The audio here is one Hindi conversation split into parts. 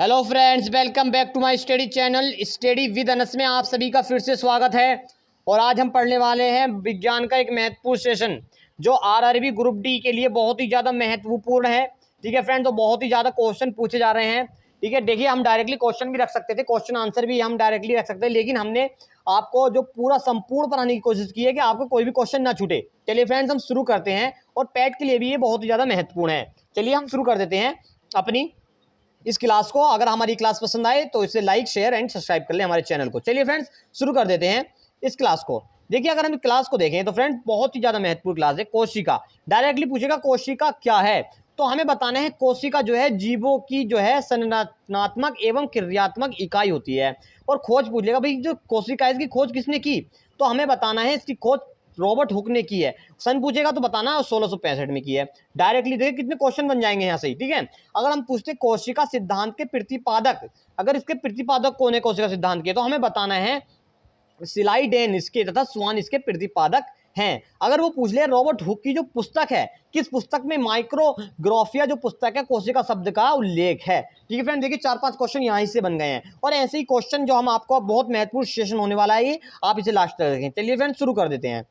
Hello friends, welcome back to my study channel study with Anas में आप सभी का फिर से स्वागत है। और आज हम पढ़ने वाले हैं विज्ञान का एक महत्वपूर्ण सेशन जो आरआरबी ग्रुप डी के लिए बहुत ही ज़्यादा महत्वपूर्ण है। ठीक है फ्रेंड, तो बहुत ही ज़्यादा क्वेश्चन पूछे जा रहे हैं। ठीक है, देखिए हम डायरेक्टली क्वेश्चन भी रख सकते थे, क्वेश्चन आंसर भी हम डायरेक्टली रख सकते हैं, लेकिन हमने आपको जो पूरा संपूर्ण पढ़ाने की कोशिश की है कि आपको कोई भी क्वेश्चन ना छूटे। चलिए फ्रेंड्स, हम शुरू करते हैं और पैट के लिए भी ये बहुत ही ज़्यादा महत्वपूर्ण है। चलिए हम शुरू कर देते हैं अपनी इस क्लास को। अगर हमारी क्लास पसंद आए तो इसे लाइक शेयर एंड सब्सक्राइब कर लें हमारे चैनल को। चलिए फ्रेंड्स, शुरू कर देते हैं इस क्लास को। देखिए, अगर हम क्लास को देखें तो फ्रेंड्स बहुत ही ज़्यादा महत्वपूर्ण क्लास है। कोशिका डायरेक्टली पूछेगा कोशिका क्या है, तो हमें बताना है कोशिका जो है जीवों की जो है संरचनात्मक एवं क्रियात्मक इकाई होती है। और खोज पूछेगा भाई जो कोशिका है इसकी खोज किसने की, तो हमें बताना है इसकी खोज रॉबर्ट हुक ने की है। सन पूछेगा तो बताना 1665 में की है। डायरेक्टली देखिए कितने क्वेश्चन बन जाएंगे यहाँ से ही। ठीक है, अगर हम पूछते कोशिका सिद्धांत के प्रतिपादक, अगर इसके प्रतिपादक कौन है कोशिका सिद्धांत के, तो हमें बताना है सिलाइडेन इसके तथा स्वान इसके प्रतिपादक हैं। अगर वो पूछ ले रॉबर्ट हुक की जो पुस्तक है, किस पुस्तक में माइक्रोग्राफिया जो पुस्तक है कोशिका शब्द का उल्लेख है। ठीक है फ्रेंड, देखिए 4-5 क्वेश्चन यहाँ से बन गए हैं। और ऐसे ही क्वेश्चन जो हम आपको बहुत महत्वपूर्ण सेशन होने वाला है ये, आप इसे लास्ट तक देखें। चलिए फ्रेंड शुरू कर देते हैं।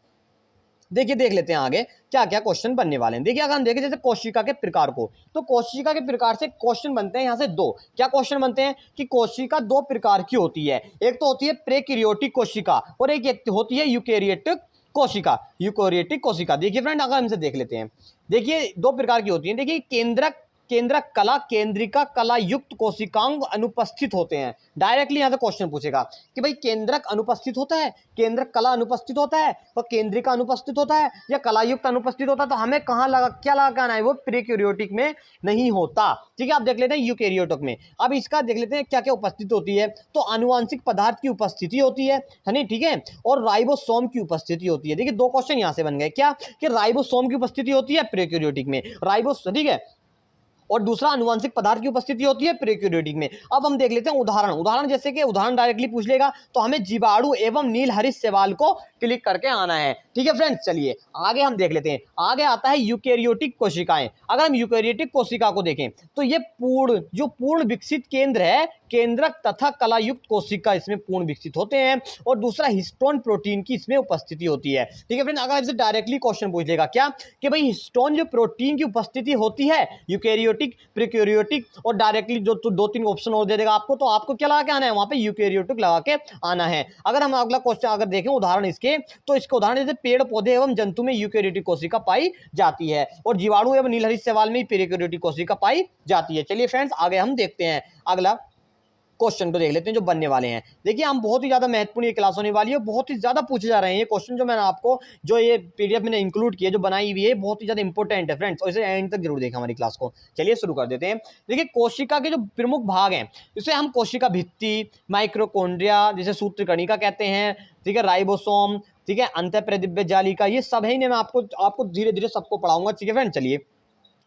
देखिए देख लेते हैं आगे क्या क्या क्वेश्चन बनने वाले हैं। देखिए अगर हम देखें जैसे कोशिका के प्रकार को, तो कोशिका के प्रकार से क्वेश्चन बनते हैं यहाँ से दो। क्या क्वेश्चन बनते हैं कि कोशिका दो प्रकार की होती है, एक तो होती है प्रेक्रियोटिक कोशिका और एक होती है यूकेरियोटिक कोशिका। यूकेरियोटिक कोशिका देखिए फ्रेंड, अगर हमसे देख लेते हैं, देखिए दो प्रकार की होती है। देखिए केंद्रक केंद्रक कला केंद्रिका कला युक्त कोशिकांग अनुपस्थित होते हैं। डायरेक्टली यहाँ से क्वेश्चन पूछेगा कि भाई केंद्रक अनुपस्थित होता है, केंद्रक कला अनुपस्थित होता है और केंद्रिका अनुपस्थित होता है या कलायुक्त अनुपस्थित होता है, तो हमें कहाँ लगा क्या लगा के आना है, वो प्रीक्यूरियोटिक में नहीं होता। ठीक है, आप देख लेते हैं यूकेरियोटिक में। अब इसका देख लेते हैं क्या क्या उपस्थित होती है, तो आनुवांशिक पदार्थ की उपस्थिति होती है नहीं, ठीक है, और राइबोसोम की उपस्थिति होती है। देखिए दो क्वेश्चन यहाँ से बन गए, क्या कि राइबोसोम की उपस्थिति होती है प्रीक्यूरियोटिक में, ठीक है, और दूसरा आनुवंशिक पदार्थ की उपस्थिति होती है प्रीक्यूरियोटिक में। अब हम देख लेते हैं उदाहरण जैसे कि उदाहरण डायरेक्टली पूछ लेगा तो हमें जीवाणु एवं नीलहरित शैवाल को क्लिक करके आना है। ठीक है फ्रेंड्स, चलिए आगे हम देख लेते हैं। आगे आता है यूकेरियोटिक कोशिकाएं। अगर हम यूकेरियोटिक कोशिका को देखें तो ये पूर्ण विकसित केंद्र है, केंद्रक तथा कलायुक्त कोशिका इसमें पूर्ण विकसित होते हैं। और दूसरा हिस्टोन प्रोटीन की इसमें उपस्थिति होती है। ठीक है फ्रेंड, अगर इससे डायरेक्टली क्वेश्चन पूछ लेगा क्या कि भाई हिस्टोन जो प्रोटीन की उपस्थिति होती है यूकेरियोटिक प्रीक्यूरियोटिक, और डायरेक्टली जो तो 2-3 ऑप्शन और दे देगा आपको, तो आपको क्या लगा के आना है, वहां पे यूकेरियोटिक लगा के आना है। अगर हम अगला क्वेश्चन अगर देखें उदाहरण इसके, तो इसके उदाहरण जैसे पेड़ पौधे एवं जंतु में यूकेरियोटिक कोशिका पाई जाती है और जीवाणु एवं नीलहरित शैवाल में प्रीक्यूरियोटिक कोशिका पाई जाती है। चलिए फ्रेंड्स आगे हम देखते हैं अगला क्वेश्चन को देख लेते हैं जो बनने वाले हैं। देखिए हम बहुत ही ज्यादा महत्वपूर्ण ये क्लास होने वाली है, बहुत ही ज्यादा पूछे जा रहे हैं ये क्वेश्चन। जो मैंने आपको जो ये पीडीएफ मैंने इंक्लूड किया जो बनाई हुई है बहुत ही ज्यादा इंपॉर्टेंट है फ्रेंड्स, और इसे एंड तक जरूर देखें हमारी क्लास को। चलिए शुरू कर देते हैं। देखिए कोशिका के जो प्रमुख भाग हैं, इसे हम कोशिका भित्ति, माइक्रोकोन्ड्रिया जिसे सूत्रकणिका कहते हैं, ठीक है, राइबोसोम, ठीक है, अंतःप्रदिव्य जालिका, ये सब है। मैं आपको धीरे धीरे सबको पढ़ाऊंगा। ठीक है फ्रेंड, चलिए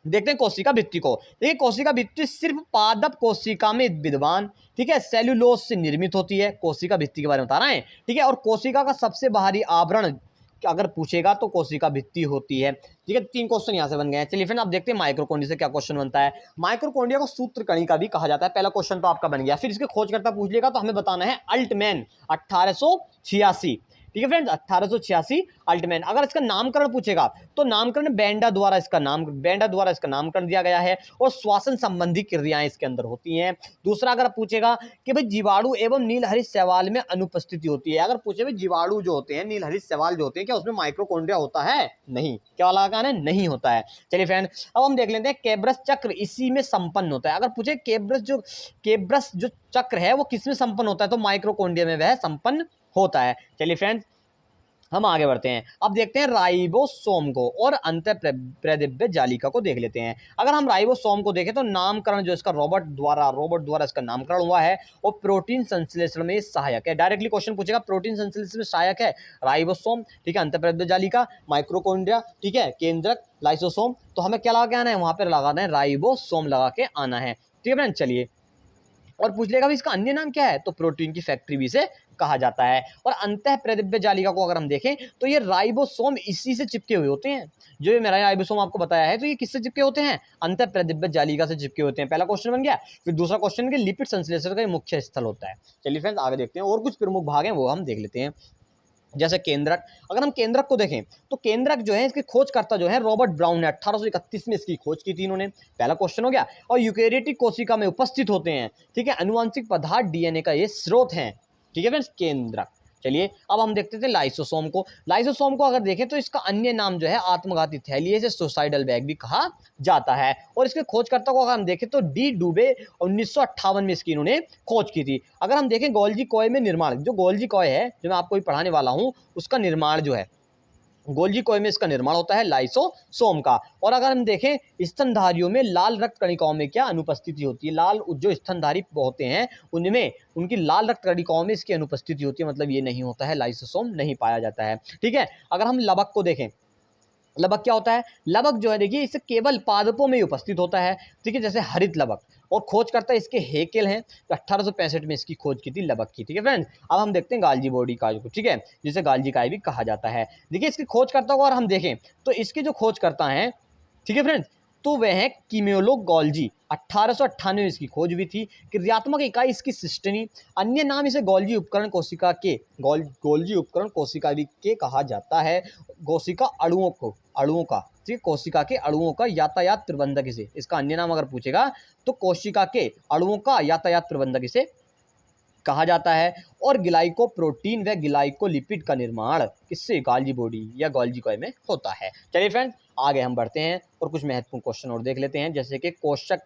देखते हैं कोशिका भित्ति को। देखिए कोशिका भित्ति सिर्फ पादप कोशिका में विद्यमान, ठीक है, सेल्यूलोज से निर्मित होती है। कोशिका भित्ति के बारे में बता रहे हैं, ठीक है, और कोशिका का सबसे बाहरी आवरण अगर पूछेगा तो कोशिका भित्ति होती है। ठीक है, 3 क्वेश्चन यहाँ से बन गए हैं। चलिए फिर आप देखते हैं माइक्रोकोन्ड्रिया से क्या क्वेश्चन बनता है। माइक्रोकोन्ड्रिया को सूत्रकणिका भी कहा जाता है। पहला क्वेश्चन तो आपका बन गया। फिर इसके खोजकर्ता पूछ लेगा तो हमें बताना है अल्टमैन 1886। ठीक है फ्रेंड्स, 1886 अल्टमैन। अगर इसका नामकरण पूछेगा तो नामकरण बेंडा द्वारा इसका नामकरण दिया गया है और श्वसन संबंधी क्रियाएं इसके अंदर होती हैं। दूसरा अगर पूछेगा कि भाई जीवाणु एवं नीलहरित शैवाल में अनुपस्थिति होती है, अगर पूछे भाई जीवाणु जो होते हैं नीलहरित शैवाल जो होते हैं क्या उसमें माइक्रोकोन्ड्रिया होता है, नहीं, क्या लगा है, नहीं होता है। चलिए फ्रेंड अब हम देख लेते हैं केब्रस चक्र इसी में संपन्न होता है। अगर पूछे केब्रस जो चक्र है वो किसमें संपन्न होता है, तो माइक्रोकोन्ड्रिया में वह संपन्न होता है। चलिए फ्रेंड्स हम आगे बढ़ते हैं। अब देखते हैं राइबोसोम को और अंतःप्रदिव्य जालिका को देख लेते हैं। अगर हम राइबोसोम को देखें तो नामकरण जो इसका रॉबर्ट द्वारा इसका नामकरण हुआ है और प्रोटीन संश्लेषण में सहायक है। डायरेक्टली क्वेश्चन पूछेगा प्रोटीन संश्लेषण में सहायक है राइबोसोम, ठीक है, अंतःप्रदिव्य जालिका, माइक्रोकोन्ड्रिया, ठीक है, केंद्रक, लाइसोसोम, तो हमें क्या लगा के आना है, वहां पर लगाना है राइबोसोम लगा के आना है। ठीक है फ्रेंड, चलिए और पूछ लेगा भी इसका अन्य नाम क्या है, तो प्रोटीन की फैक्ट्री भी इसे कहा जाता है। और अंतः प्रतिदिव्य जालिका को अगर हम देखें तो ये राइबोसोम इसी से चिपके हुए होते हैं। जो ये मेरा राइबोसोम आपको बताया है, तो ये किससे चिपके होते हैं, अंतः प्रतिदिव्य जालिका से चिपके होते हैं। पहला क्वेश्चन बन गया। फिर दूसरा क्वेश्चन कि लिपिड संश्लेषण का मुख्य स्थल होता है। चलिए फ्रेंड्स आगे देखते हैं, और कुछ प्रमुख भाग हैं वो हम देख लेते हैं। जैसे केंद्रक, अगर हम केंद्रक को देखें तो केंद्रक जो है इसके खोजकर्ता जो है रॉबर्ट ब्राउन ने 1831 में इसकी खोज की थी इन्होंने। पहला क्वेश्चन हो गया। और यूकेरियोटिक कोशिका में उपस्थित होते हैं, ठीक है, अनुवांशिक पदार्थ डीएनए का ये स्रोत है, ठीक है फ्रेंड्स, केंद्रक। चलिए अब हम देखते थे लाइसोसोम को। लाइसोसोम को अगर देखें तो इसका अन्य नाम जो है आत्मघाती थैली है, सुसाइडल बैग भी कहा जाता है। और इसके खोजकर्ता को अगर हम देखें तो डी डुबे 1958 में इसकी इन्होंने खोज की थी। अगर हम देखें गोल्जी कॉय में निर्माण, जो गोल्जी कॉय है जो मैं आपको भी पढ़ाने वाला हूं, उसका निर्माण जो है गोल्जी कॉय में इसका निर्माण होता है लाइसोसोम का। और अगर हम देखें स्तनधारियों में लाल रक्त कणिकाओं में क्या अनुपस्थिति होती है, लाल जो स्तनधारी होते हैं उनमें उनकी लाल रक्त कणिकाओं में इसकी अनुपस्थिति होती है, मतलब ये नहीं होता है, लाइसोसोम नहीं पाया जाता है, ठीक है। अगर हम लबक को देखें, लबक क्या होता है, लबक जो है देखिए इसे केवल पादपों में ही उपस्थित होता है, ठीक है, जैसे हरित लबक। और खोज करता है इसके हेकेल हैं, तो 1865 में इसकी खोज की थी लबक की, ठीक है फ्रेंड्स। अब हम देखते हैं गाल्जी बॉडी का, ठीक है, जिसे गाल्जी काय भी कहा जाता है। देखिए इसकी खोजकर्ता को अगर हम देखें तो इसके जो खोजकर्ता हैं, ठीक है फ्रेंड्स, तो वह है कीमियोलो गोल्जी। 1898 में इसकी खोज हुई थी। क्रियात्मक इकाई इसकी सिस्टनी, अन्य नाम इसे गोल्जी उपकरण कोशिका के गोल्जी उपकरण कोशिका के कहा जाता है। कोशिका अणुओं का, ठीक है, कोशिका के अणुओं का यातायात प्रबंधक इसे, इसका अन्य नाम अगर पूछेगा तो कोशिका के अणुओं का यातायात प्रबंधक इसे कहा जाता है। और ग्लाइको प्रोटीन व ग्लाइकोलिपिड का निर्माण किससे, गाल्जी बॉडी या गोल्जी कॉय में होता है। चलिए फ्रेंड्स आगे हम बढ़ते हैं और कुछ महत्वपूर्ण क्वेश्चन और देख लेते हैं, जैसे कि कोशक,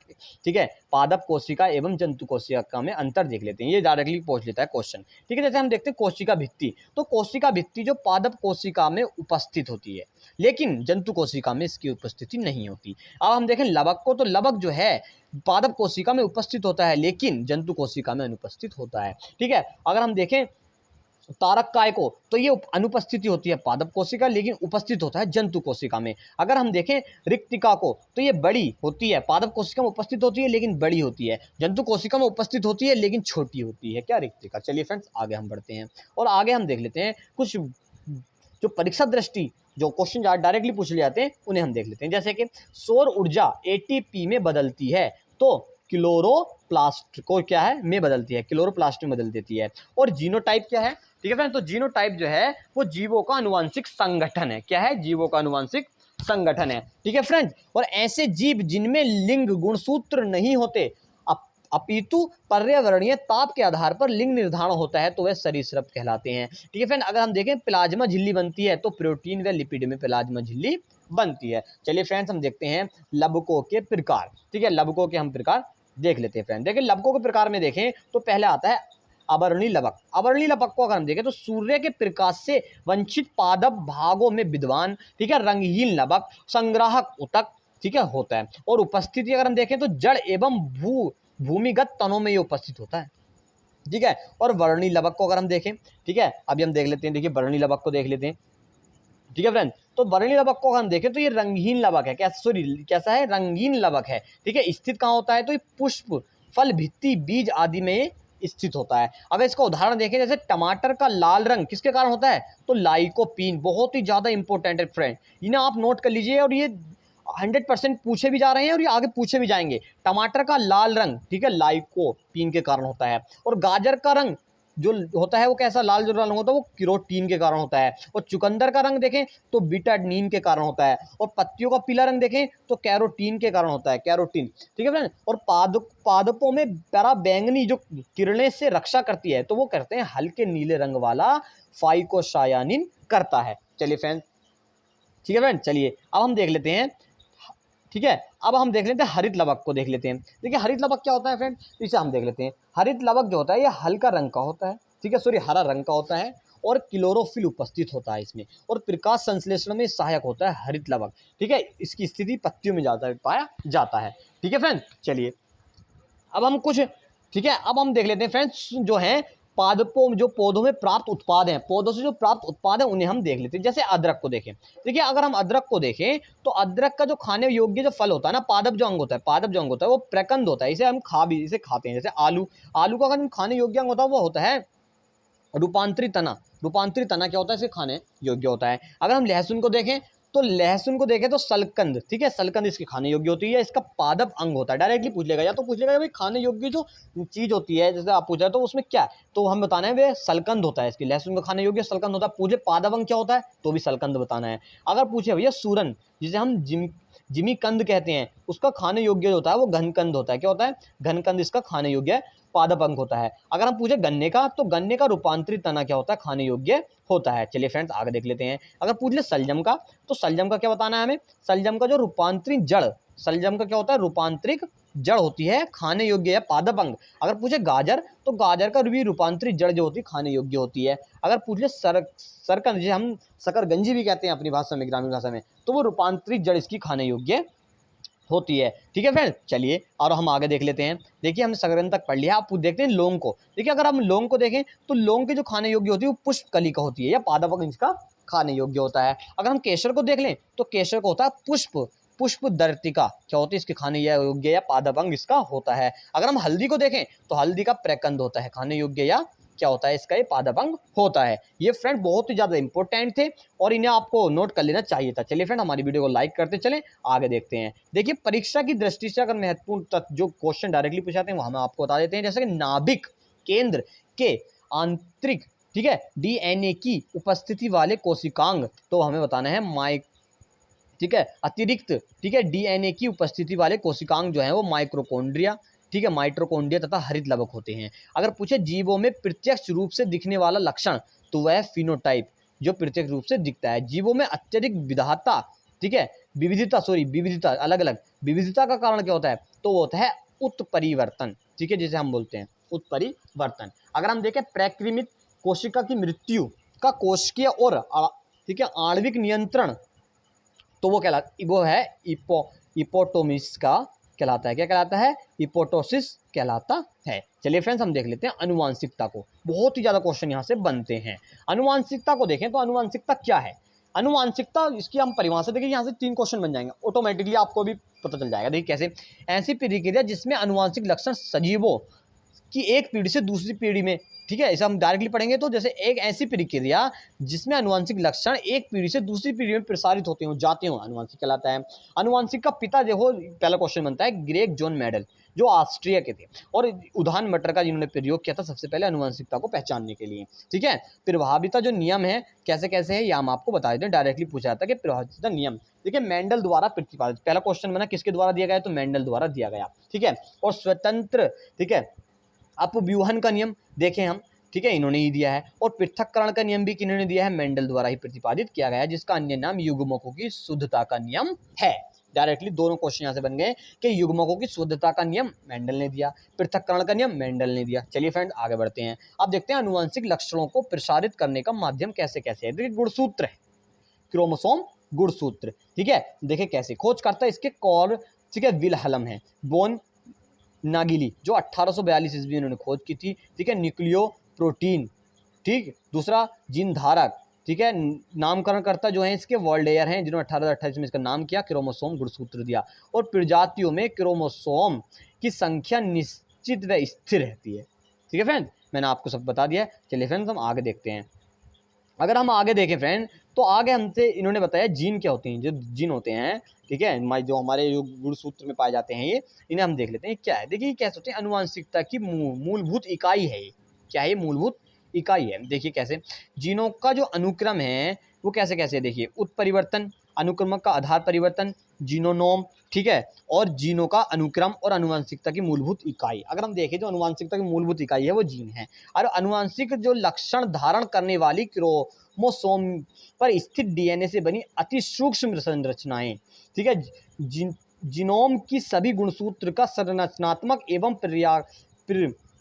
ठीक है, पादप कोशिका एवं जंतु कोशिका में अंतर देख लेते हैं। ये डायरेक्टली पूछ लेता है क्वेश्चन, ठीक है। जैसे हम देखते हैं कोशिका भित्ति, तो कोशिका भित्ति जो पादप कोशिका में उपस्थित होती है, लेकिन जंतु कोशिका में इसकी उपस्थिति नहीं होती। अब हम देखें लबक को, तो लबक जो है पादप कोशिका में उपस्थित होता है, लेकिन जंतु कोशिका में अनुपस्थित होता है, ठीक है। अगर हम देखें तारक काय को, तो ये अनुपस्थिति होती है पादप कोशिका, लेकिन उपस्थित होता है जंतु कोशिका में। अगर हम देखें रिक्तिका को, तो ये बड़ी होती है, पादप कोशिका में उपस्थित होती है लेकिन बड़ी होती है, जंतु कोशिका में उपस्थित होती है लेकिन छोटी होती है, क्या, रिक्तिका। चलिए फ्रेंड्स आगे हम बढ़ते हैं और आगे हम देख लेते हैं कुछ जो परीक्षा दृष्टि जो क्वेश्चन डायरेक्टली पूछ ले जाते हैं उन्हें हम देख लेते हैं। जैसे कि सौर ऊर्जा एटीपी में बदलती है, तो क्लोरोप्लास्ट को क्या है में बदलती है, क्लोरोप्लास्ट में बदल देती है। और जीनोटाइप क्या है, ठीक है फ्रेंड्स, तो जीनोटाइप जो है वो जीवों का अनुवांशिक संगठन है, क्या है, जीवों का अनुवांशिक संगठन है, ठीक है फ्रेंड्स। और ऐसे जीव जिनमें लिंग गुणसूत्र नहीं होते अपितु पर्यावरणीय ताप के आधार पर लिंग निर्धारण होता है, तो वह सरीसृप कहलाते हैं, ठीक है फ्रेंड। अगर हम देखें प्लाज्मा झिल्ली बनती है, तो प्रोटीन व लिपिड में प्लाज्मा झिल्ली बनती है। चलिए फ्रेंड्स हम देखते हैं लबकों के प्रकार, ठीक है, लबकों के हम प्रकार देख लेते हैं फ्रेंड। देखिए लबकों के प्रकार में देखें तो पहले आता है अवर्णी लबक। अवर्णी लबक को अगर हम देखें तो सूर्य के प्रकाश से वंचित पादप भागों में विद्वान, ठीक है, रंगहीन लबक, संग्राहक उतक, ठीक है, होता है। और उपस्थिति अगर हम देखें तो जड़ एवं भूमिगत तनों में ये उपस्थित होता है, ठीक है। और वर्णी लबक को अगर हम देखें, ठीक है, अभी हम देख लेते हैं, देखिए वर्णी लबक को देख लेते हैं, ठीक है फ्रेंड। तो वर्णी लबक को अगर हम देखें तो ये रंगहीन लबक है, कैसा है, रंगीन लबक है, ठीक है। स्थित कहाँ होता है, तो ये पुष्प, फल, भित्ति, बीज आदि में स्थित होता है। अगर इसका उदाहरण देखें, जैसे टमाटर का लाल रंग किसके कारण होता है, तो लाइकोपीन, बहुत ही ज्यादा इंपॉर्टेंट है फ्रेंड, इन्हें आप नोट कर लीजिए। और ये 100% पूछे भी जा रहे हैं और ये आगे पूछे भी जाएंगे। टमाटर का लाल रंग, ठीक है, लाइकोपीन के कारण होता है। और गाजर का रंग जो होता है वो कैसा, लाल जो रंग होता है वो कैरोटीन के कारण होता है। और चुकंदर का रंग देखें तो बीटाडीन के कारण होता है। और पत्तियों का पीला रंग देखें तो कैरोटीन के कारण होता है, कैरोटीन, ठीक है फ्रेंड। और पादपों में पराबैंगनी जो किरणें से रक्षा करती है, तो वो करते हैं हल्के नीले रंग वाला फाइकोसायानिन करता है। चलिए फ्रेंड, ठीक है फ्रेंड, चलिए अब हम देख लेते हैं, ठीक है, अब हम देख लेते हैं हरित लवक को देख लेते हैं। देखिए हरित लवक क्या होता है फ्रेंड, इसे हम देख लेते हैं। हरित लवक जो होता है ये हल्का रंग का होता है, ठीक है, सॉरी हरा रंग का होता है। और क्लोरोफिल उपस्थित होता है इसमें, और प्रकाश संश्लेषण में सहायक होता है हरित लवक, ठीक है। इसकी स्थिति पत्तियों में ज्यादा पाया जाता है, ठीक है फ्रेंड। चलिए अब हम कुछ, ठीक है, अब हम देख लेते हैं फ्रेंड्स जो है पादपों जो पौधों में प्राप्त उत्पाद हैं, पौधों से जो प्राप्त उत्पाद हैं उन्हें हम देख लेते हैं। जैसे अदरक को देखें, देखिए अगर हम अदरक को देखें तो अदरक का जो खाने योग्य जो फल होता है ना, पादप जो अंग होता है, पादप जो अंग होता है वो प्रकंद होता है, इसे हम इसे खाते हैं। जैसे आलू, आलू का अगर खाने योग्य अंग होता है वो होता है रूपांतरित तना। रूपांतरित तना क्या होता है, इसे खाने योग्य होता है। अगर हम लहसुन को देखें तो सलकंद, ठीक है, सलकंद इसकी खाने योग्य होती है, इसका पादप अंग होता है। डायरेक्टली पूछ लेगा, या तो पूछ लेगा भाई खाने योग्य जो चीज होती है, जैसे आप पूछ रहे हो तो उसमें क्या है, तो हम बताना है वे सलकंद होता है, इसकी लहसुन का खाने योग्य सलकंद होता है। पूछे पादप अंग क्या होता है तो भी सलकंद बताना है। अगर पूछे भैया सूरन, जिसे हम जिमी कंद कहते हैं, उसका खाने योग्य होता है वो घनकंद होता है। क्या होता है, घनकंद इसका खाने योग्य पादप अंग होता है। अगर हम पूछे गन्ने का, तो गन्ने का रूपांतरित तना क्या होता है, खाने योग्य होता है। चलिए फ्रेंड्स आगे देख लेते हैं। अगर पूछ ले सलजम का, तो सलजम का क्या बताना है हमें, सलजम का जो रूपांतरित जड़, सलजम का क्या होता है, रूपांतरित जड़ होती है, खाने योग्य है, पादप अंग। अगर पूछे गाजर, तो गाजर का भी रूपांतरित जड़ जो होती है खाने योग्य होती है। अगर पूछ ले सरकंद, जिसे हम शकरगंजी भी कहते हैं अपनी भाषा में, ग्रामीण भाषा में, तो वो रूपांतरित जड़ इसकी खाने योग्य होती है। ठीक है फ्रेंड, चलिए और हम आगे देख लेते हैं। देखिए हमने शकरकंद तक पढ़ लिया, आप देखते हैं लौंग को। देखिए अगर हम लौंग को देखें तो लौंग की जो खाने योग्य होती है वो पुष्प कली का होती है, या पादप अंग इसका खाने योग्य होता है। अगर हम केसर को देख लें तो केसर को होता है पुष्प दर्तिका, क्या होती है, इसके खाने योग्य या पादप अंग इसका होता है। अगर हम हल्दी को देखें तो हल्दी का प्रकंद होता है, खाने योग्य या क्या होता है, इसका ये पादप अंग होता है। ये फ्रेंड बहुत ही ज्यादा इंपॉर्टेंट थे और इन्हें आपको नोट कर लेना चाहिए था। चलिए फ्रेंड हमारी वीडियो को लाइक करते चलें, आगे देखते हैं। देखिए परीक्षा की दृष्टि से अगर महत्वपूर्ण जो क्वेश्चन डायरेक्टली पूछाते हैं वो हम आपको बता देते हैं। जैसे कि नाभिक केंद्र के आंतरिक, ठीक है, डीएनए की उपस्थिति वाले कोशिकांग, तो हमें बताना है ठीक है, अतिरिक्त, ठीक है, डीएनए की उपस्थिति वाले कोशिकांग जो है वो माइक्रोकॉन्ड्रिया, ठीक है, माइटोकॉन्ड्रिया तथा हरित लवक होते हैं। अगर पूछे जीवों में प्रत्यक्ष रूप से दिखने वाला लक्षण, तो वह फिनोटाइप, जो प्रत्यक्ष रूप से दिखता है। जीवों में अत्यधिक विविधता, ठीक है, विविधता अलग अलग विविधता का कारण क्या होता है, तो वो होता है उत्परिवर्तन, ठीक है, जिसे हम बोलते हैं उत्परिवर्तन। अगर हम देखें प्रकृमित कोशिका की मृत्यु का कोशिकीय और ठीक है आणविक नियंत्रण, तो वो है इपोटोमिस का कहलाता है। क्या कहलाता है, इपोटोसिस कहलाता है। चलिए फ्रेंड्स हम देख लेते हैं अनुवांशिकता को, बहुत ही ज्यादा क्वेश्चन यहाँ से बनते हैं। अनुवांशिकता को देखें तो अनुवांशिकता क्या है, अनुवांशिकता इसकी हम परिभाषा देखिए, यहाँ से 3 क्वेश्चन बन जाएंगे ऑटोमेटिकली, आपको भी पता चल जाएगा। देखिए कैसे, ऐसी प्रक्रिया जिसमें अनुवांशिक लक्षण सजीवों कि एक पीढ़ी से दूसरी पीढ़ी में, ठीक है, इसे हम डायरेक्टली पढ़ेंगे तो जैसे एक ऐसी प्रक्रिया जिसमें अनुवांशिक लक्षण एक पीढ़ी से दूसरी पीढ़ी में प्रसारित होते हो जाते हो, अनुवांशिक कहलाता है। अनुवांशिक का पिता देखो, पहला क्वेश्चन बनता है ग्रेग जॉन मेंडल, जो ऑस्ट्रिया के थे, और उदाहरण मटर का जिन्होंने प्रयोग किया था सबसे पहले अनुवांशिकता को पहचानने के लिए। ठीक है, प्रभाविता जो नियम है कैसे कैसे है, ये हम आपको बता देते हैं। डायरेक्टली पूछा जाता है कि प्रभाविता नियम, देखिए मेंडल द्वारा प्रतिपादित, पहला क्वेश्चन बना किसके द्वारा दिया गया, तो मेंडल द्वारा दिया गया। ठीक है, और स्वतंत्र, ठीक है, अपव्यूहन का नियम देखें हम, ठीक है, इन्होंने ही दिया है। और पृथक्करण का नियम भी किन्होंने दिया है, मेंडल द्वारा ही प्रतिपादित किया गया है, जिसका अन्य नाम युग्मकों की शुद्धता का नियम है। डायरेक्टली दोनों क्वेश्चन यहाँ से बन गए कि युग्मकों की शुद्धता का नियम मेंडल ने दिया, पृथक्करण का नियम मेंडल ने दिया। चलिए फ्रेंड आगे बढ़ते हैं। अब देखते हैं अनुवांशिक लक्षणों को प्रसारित करने का माध्यम कैसे कैसे है। देखिए गुणसूत्र है, क्रोमोसोम गुणसूत्र, ठीक है, देखिए कैसे खोज करता है इसके कॉल, ठीक है, विलहलम है, बोन नागिली जो 1842 ईस्वी में उन्होंने खोज की थी। ठीक है, न्यूक्लियो प्रोटीन, ठीक, दूसरा जीन धारक, ठीक है, नामकरणकर्ता जो है इसके वॉल्डेयर हैं, जिन्होंने 1828 में इसका नाम किया, क्रोमोसोम गुणसूत्र दिया। और प्रजातियों में क्रोमोसोम की संख्या निश्चित व स्थिर रहती है। ठीक है फ्रेंड, मैंने आपको सब बता दिया। चलिए फ्रेंड्स हम आगे देखते हैं। अगर हम आगे देखें फ्रेंड, तो आगे हमसे इन्होंने बताया जीन क्या होते हैं, जो जीन होते हैं, ठीक है, जो हमारे जो गुणसूत्र में पाए जाते हैं, ये इन्हें हम देख लेते हैं क्या है। देखिए ये कैसे होते हैं, अनुवांशिकता की मूलभूत इकाई है। ये क्या है, ये मूलभूत इकाई है। देखिए कैसे, जीनों का जो अनुक्रम है वो कैसे कैसे है, देखिए उत्परिवर्तन, अनुक्रमक का आधार परिवर्तन, जीनोनोम, ठीक है, और जीनों का अनुक्रम और अनुवांशिकता की मूलभूत इकाई। अगर हम देखें जो अनुवांशिकता की मूलभूत इकाई है वो जीन है, और अनुवांशिक जो लक्षण धारण करने वाली क्रोमोसोम पर स्थित डीएनए से बनी अति सूक्ष्म संरचनाएं, ठीक है, जीनोम की सभी गुणसूत्र का संरचनात्मक एवं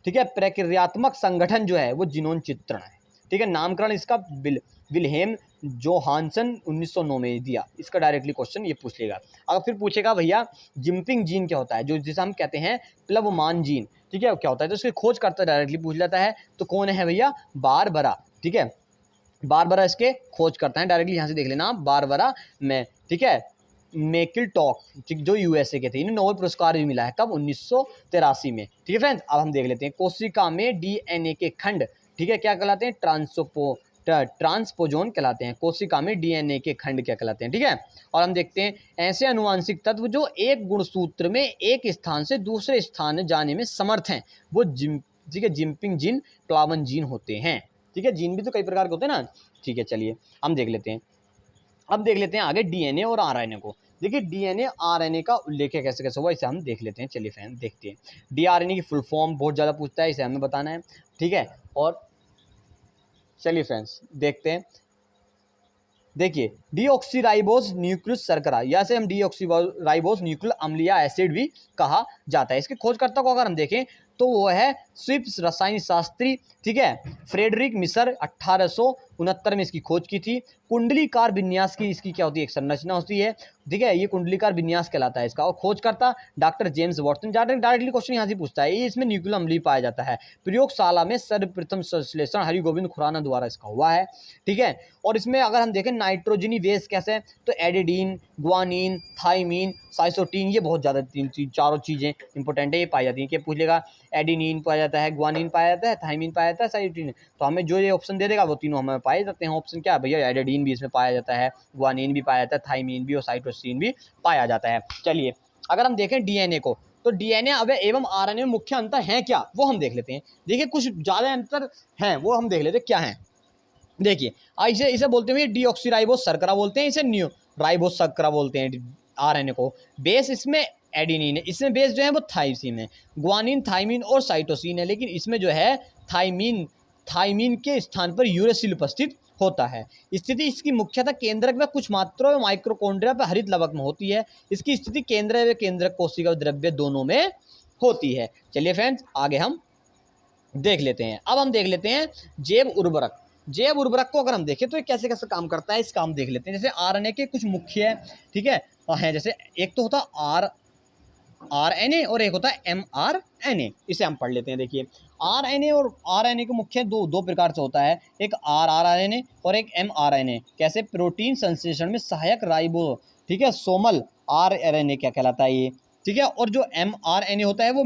ठीक है प्रक्रियात्मक संगठन जो है वो जीनोम चित्रण है। ठीक है, नामकरण इसका विल्हेम जोहानसन 1909 में दिया। इसका डायरेक्टली क्वेश्चन ये पूछ लेगा। अगर फिर पूछेगा भैया जिम्पिंग जीन क्या होता है, जो जिसे हम कहते हैं प्लवमान जीन, ठीक है, क्या होता है, तो उसकी खोज करता डायरेक्टली पूछ लेता है। तो कौन है भैया, बारबरा, ठीक है, बारबरा इसके खोज करता है डायरेक्टली, यहाँ से देख लेना आप, बारबरा में, ठीक है, मैकिलटॉक, जो यूएसए के थे, इन्हें नोबेल पुरस्कार भी मिला है, कब, 1983 में, ठीक है फ्रेंड्स। अब हम देख लेते हैं कोशिका में डीएनए के खंड, ठीक है, क्या कहलाते हैं, ट्रांसपोजोन कहलाते हैं। कोशिका में डीएनए के खंड क्या कहलाते हैं, ठीक है। और हम देखते हैं ऐसे अनुवांशिक तत्व जो एक गुणसूत्र में एक स्थान से दूसरे स्थान जाने में समर्थ हैं, वो ठीक है, जिम्पिंग जीन, प्लावन जीन होते हैं, ठीक है। जीन भी तो कई प्रकार के होते हैं ना, ठीक है। चलिए हम देख लेते हैं, अब देख लेते हैं आगे डीएनए और आरएनए को। देखिए डीएनए आरएनए का उल्लेख कैसे कैसे हुआ, इसे हम देख लेते हैं। चलिए फ्रेंड देखते हैं, डीआरएनए की फुल फॉर्म बहुत ज़्यादा पूछता है, इसे हमें बताना है, ठीक है। और चलिए फ्रेंड्स देखते हैं, देखिए डीऑक्सीराइबोस न्यूक्लियस शर्करा, या से हम डीऑक्सीराइबोस न्यूक्लिक अम्ल या एसिड भी कहा जाता है। इसके खोजकर्ता को अगर हम देखें तो वो है स्विस रसायन शास्त्री, ठीक है, फ्रेडरिक मिसर, 1869 में इसकी खोज की थी। कुंडलीकार विन्यास की इसकी क्या होती है, एक संरचना होती है, ठीक है, ये कुंडलीकार विन्यास कहलाता है इसका। और खोजकर्ता doctor James Watson, directly question यहाँ से पूछता है, ये इसमें न्यूक्लिक अम्ल पाया जाता है। प्रयोगशाला में सर्वप्रथम संश्लेषण हरिगोविंद खुराना द्वारा इसका हुआ है, ठीक है। और इसमें अगर हम देखें नाइट्रोजनी बेस कैसे, तो एडिडीन, ग्वानिन, थाइमीन, साइटोसिन, ये बहुत ज़्यादा चारों चीज़ें इंपॉर्टेंट है, ये पाई जाती हैं। क्या पूछ लेगा, एडिनिन पाया जाता है, ग्वानिन पाया जाता है, थाइमीन पाया जाता है, साइटोसिन। तो हमें जो ये ऑप्शन दे देगा वो तीनों हमें पाए जाते हैं। ऑप्शन क्या है भैया, एडिडीन भी इसमें पाया जाता है, ग्वानिन भी पाया जाता है, थाइमीन भी और साइटोसिन भी पाया जाता है। चलिए अगर हम देखें डीएनए को, तो डीएनए एवं आरएनए में मुख्य अंतर है क्या, वो हम देख लेते हैं। देखिए कुछ ज़्यादा अंतर हैं, वो हम देख लेते हैं क्या है। देखिए इसे बोलते हैं डीऑक्सीराइबोस शर्करा बोलते हैं, इसे राइबोस शर्करा बोलते हैं आरएनए को। बेस इसमें एडिनिन है, इसमें बेस जो है वो थाइमिन है। ग्वानिन, थाइमिन और साइटोसिन है, लेकिन इसमें जो है थाइमिन के स्थान पर यूरेसिल उपस्थित होता है। स्थिति इसकी मुख्यतः केंद्रक व कुछ मात्रा में माइक्रोकॉन्ड्रिया पर हरित लवक में होती है। इसकी स्थिति केंद्र व केंद्रक कोशिका द्रव्य दोनों में होती है। चलिए फ्रेंड्स आगे हम देख लेते हैं। अब हम देख लेते हैं जैव उर्वरक। जैव उर्वरक को अगर हम देखें तो ये कैसे कैसे काम करता है, इसका हम देख लेते हैं। जैसे आरएनए के कुछ मुख्य, ठीक है, हैं, जैसे एक तो होता है आरएनए और एक होता है एमआरएनए, इसे हम पढ़ लेते हैं। देखिए आरएनए और आरएनए के मुख्य दो प्रकार से होता है, एक आरआरएनए और एक एमआरएनए। कैसे, प्रोटीन संश्लेषण में सहायक राइबो, ठीक है, सोमल आरएनए क्या कहलाता है ये, ठीक है। और जो एमआरएनए होता है वो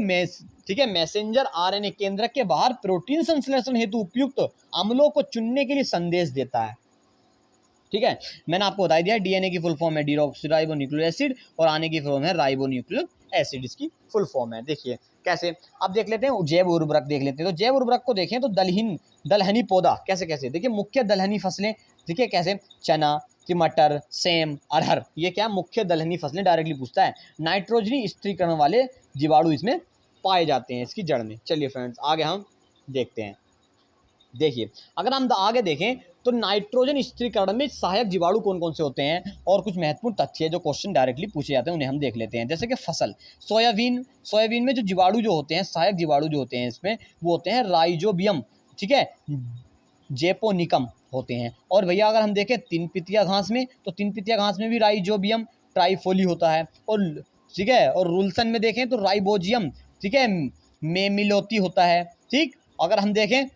ठीक है, मैसेंजर आरएनए केंद्रक के बाहर प्रोटीन संश्लेषण हेतु उपयुक्त अम्लों को चुनने के लिए संदेश देता है, ठीक है। मैंने आपको बता दिया डीएनए की फुल फॉर्म है डीऑक्सीराइबो न्यूक्लिक एसिड और आरएनए की फुल फॉर्म है राइबो न्यूक्लिक एसिड, इसकी फुल फॉर्म है। देखिए कैसे, अब देख लेते हैं जैव उर्वरक देख लेते हैं। तो जैव उर्वरक को देखें तो दलहनी पौधा कैसे कैसे, देखिए मुख्य दलहनी फसलें, ठीक है, कैसे, चना, मटर, सेम, अरहर, ये क्या मुख्य दलहनी फसलें डायरेक्टली पूछता है। नाइट्रोजनी स्थिरीकरण वाले जीवाणु इसमें पाए जाते हैं इसकी जड़ में। चलिए फ्रेंड्स आगे हम देखते हैं। देखिए अगर हम आगे देखें तो नाइट्रोजन स्थिरीकरण में सहायक जीवाणु कौन कौन से होते हैं, और कुछ महत्वपूर्ण तथ्य है जो क्वेश्चन डायरेक्टली पूछे जाते हैं, उन्हें हम देख लेते हैं। जैसे कि फसल, सोयाबीन में जो जीवाणु जो होते हैं, सहायक जीवाणु जो होते हैं इसमें, वो होते हैं राइजोबियम, ठीक है, जेपोनिकम होते हैं। और भैया अगर हम देखें तीन पितिया घास में, तो तीन पितिया घास में भी राइजोबियम ट्राइफोली होता है। और ठीक है, और रुल्सन में देखें तो राइबोजियम, ठीक है, मेमिलोती होता है, ठीक। अगर हम देखें,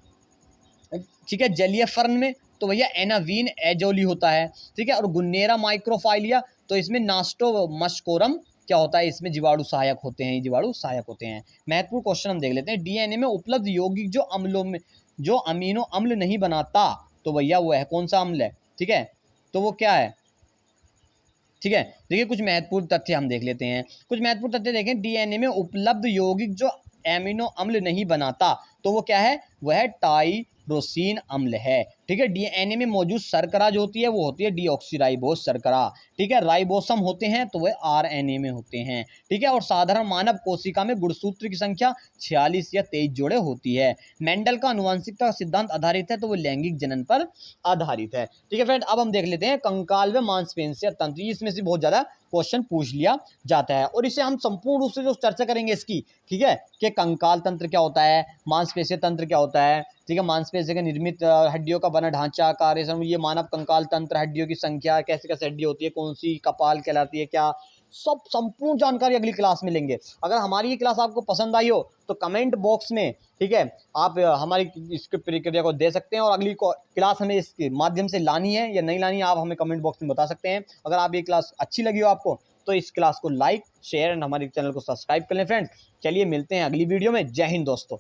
ठीक है, जलीय फर्न में तो भैया एनावीन एजोली होता है, ठीक है। और गुन्नेरा माइक्रोफाइलिया, तो इसमें नास्टोमस्कोरम क्या होता है, इसमें जीवाणु सहायक होते हैं, जीवाणु सहायक होते हैं। महत्वपूर्ण क्वेश्चन हम देख लेते हैं। डीएनए में उपलब्ध यौगिक जो अम्लों में जो अमीनो अम्ल नहीं बनाता, तो भैया वो है कौन सा अम्ल है, ठीक है, तो वो क्या है, ठीक है। देखिए कुछ महत्वपूर्ण तथ्य हम देख लेते हैं। कुछ महत्वपूर्ण तथ्य देखें, डीएनए में उपलब्ध यौगिक जो एमिनो अम्ल नहीं बनाता, तो वो क्या है, वह है टाइरोसिन अम्ल है, ठीक है। डीएनए में मौजूद शर्करा जो होती है वो होती है डीऑक्सीराइबोस शर्करा, ठीक है। राइबोसम होते हैं तो वह आरएनए में होते हैं, ठीक है। और साधारण मानव कोशिका में गुणसूत्र की संख्या 46 या 23 जोड़े होती है। मेंडल का आनुवंशिकता का सिद्धांत आधारित है, तो वो लैंगिक जनन पर आधारित है, ठीक है फ्रेंड। अब हम देख लेते हैं कंकाल व मांसपेशियां तंत्र, इसमें से बहुत ज्यादा क्वेश्चन पूछ लिया जाता है, और इसे हम संपूर्ण रूप से जो चर्चा करेंगे इसकी, ठीक है, कि कंकाल तंत्र क्या होता है, मांसपेशीय तंत्र क्या होता है, ठीक है, मांसपेशी के निर्मित हड्डियों का वर्ण ढांचा, कार्य समूह, ये मानव कंकाल तंत्र, हड्डियों की संख्या, कैसे कैसे हड्डी होती है, कौन सी कपाल कहलाती है, क्या, सब संपूर्ण जानकारी अगली क्लास में लेंगे। अगर हमारी ये क्लास आपको पसंद आई हो तो कमेंट बॉक्स में, ठीक है, आप हमारी इसकी प्रतिक्रिया को दे सकते हैं, और अगली क्लास हमें इसके माध्यम से लानी है या नहीं लानी है, आप हमें कमेंट बॉक्स में बता सकते हैं। अगर आप ये क्लास अच्छी लगी हो आपको तो इस क्लास को लाइक, शेयर एंड हमारे चैनल को सब्सक्राइब कर लें फ्रेंड्स। चलिए मिलते हैं अगली वीडियो में। जय हिंद दोस्तों।